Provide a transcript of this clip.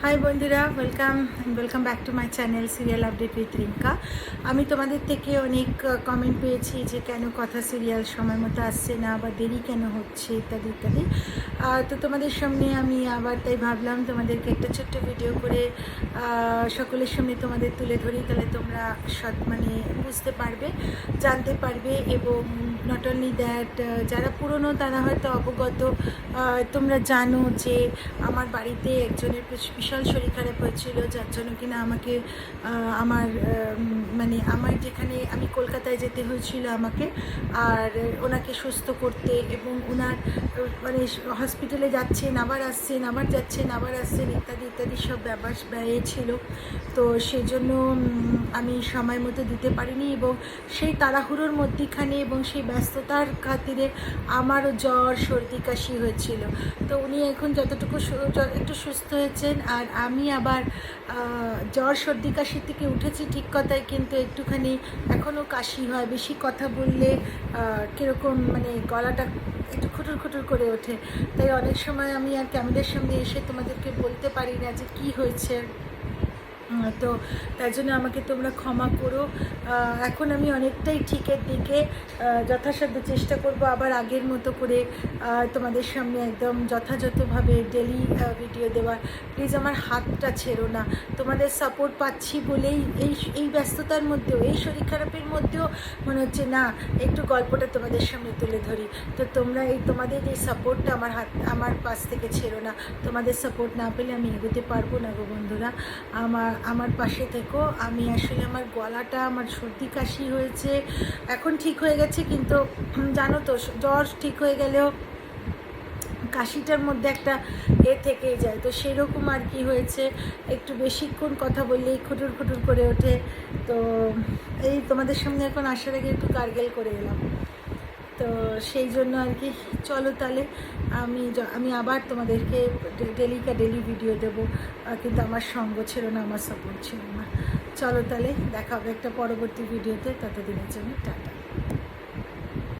High বন্ধুরা, welcome back to my channel serial update with Rinka. আমি তোমাদের থেকে অনেক কমেন্ট পেয়েছি যে কেন কথা সিরিয়াল সময় মতো আসছে না বা দেরি কেন হচ্ছে ইত্যাদি ইত্যাদি। তো তোমাদের সামনে আমি আবার তাই ভাবলাম তোমাদেরকে একটা ছোট্ট ভিডিও করে সকলের সামনে তোমাদের তুলে ধরি, তাহলে তোমরা বুঝতে পারবে, জানতে পারবে। এবং নট অনলি দ্যাট, যারা পুরনো তারা হয়তো অবগত, তোমরা জানো যে আমার বাড়িতে একজনের বিশাল শরীর খারাপ হয়েছিল, যার জন্য কিনা আমাকে আমার যেখানে আমি কলকাতায় যেতে হয়েছিল আমাকে, আর ওনাকে সুস্থ করতে, এবং ওনার হসপিটালে যাচ্ছেন আবার আসছেন, আবার যাচ্ছেন আবার আসছেন ইত্যাদি ইত্যাদি সব ব্যাপার ব্যয় ছিল। তো সেই জন্য আমি সময় মতো দিতে পারিনি, এবং সেই তাড়াহুড়োর মধ্যেখানে এবং সেই ব্যস্ততার খাতিরে আমারও জ্বর সর্দি কাশি হয়েছিল। তো উনি এখন যতটুকু একটু সুস্থ হয়েছেন, আর আমি আবার জ্বর সর্দি কাশির থেকে উঠেছি ঠিক কথাই, কিন্তু একটুখানি এখনও কাশি হয়, বেশি কথা বললে কীরকম গলাটা একটু খুটুর খুটুর করে ওঠে। তাই অনেক সময় আমি আর ক্যামেরার সামনে এসে তোমাদেরকে বলতে পারি না যে কী হয়েছে। তো তাই জন্য আমাকে তোমরা ক্ষমা করো। এখন আমি অনেকটাই ঠিকের দিকে, যথাসাধ্য চেষ্টা করব আবার আগের মতো করে তোমাদের সামনে একদম যথাযথভাবে ডেলি ভিডিও দেওয়ার। প্লিজ আমার হাতটা ছেড়ো না, তোমাদের সাপোর্ট পাচ্ছি বলেই এই ব্যস্ততার মধ্যেও, এই শরীর খারাপের মধ্যেও মনে হচ্ছে না একটু গল্পটা তোমাদের সামনে তুলে ধরি। তো তোমরা তোমাদের এই সাপোর্টটা আমার পাশ থেকে ছেড়ো না। তোমাদের সাপোর্ট না পেলে আমি এগোতে পারবো না গো বন্ধুরা। আমার পাশে থেকো। আমি আসলে আমার গলাটা, আমার সর্দি কাশি হয়েছে, এখন ঠিক হয়ে গেছে, কিন্তু জানো তো জ্বর ঠিক হয়ে গেলেও কাশিটার মধ্যে একটা থেকেই যায়। তো সেরকম আর কি হয়েছে, একটু বেশিক্ষণ কথা বললেই খুটুর খুটুর করে ওঠে। তো এই তোমাদের সামনে এখন আসার আগে একটু গার্গেল করে এলাম। তো সেই জন্য আর কি, চলো তাহলে আমি আবার তোমাদেরকে ডেলি ভিডিও দেবো, কিন্তু আমার সঙ্গ ছিল না, আমার সাপোর্ট ছিল না। চলো তাহলে দেখা হবে একটা পরবর্তী ভিডিওতে, ততদিনের জন্য টাটা।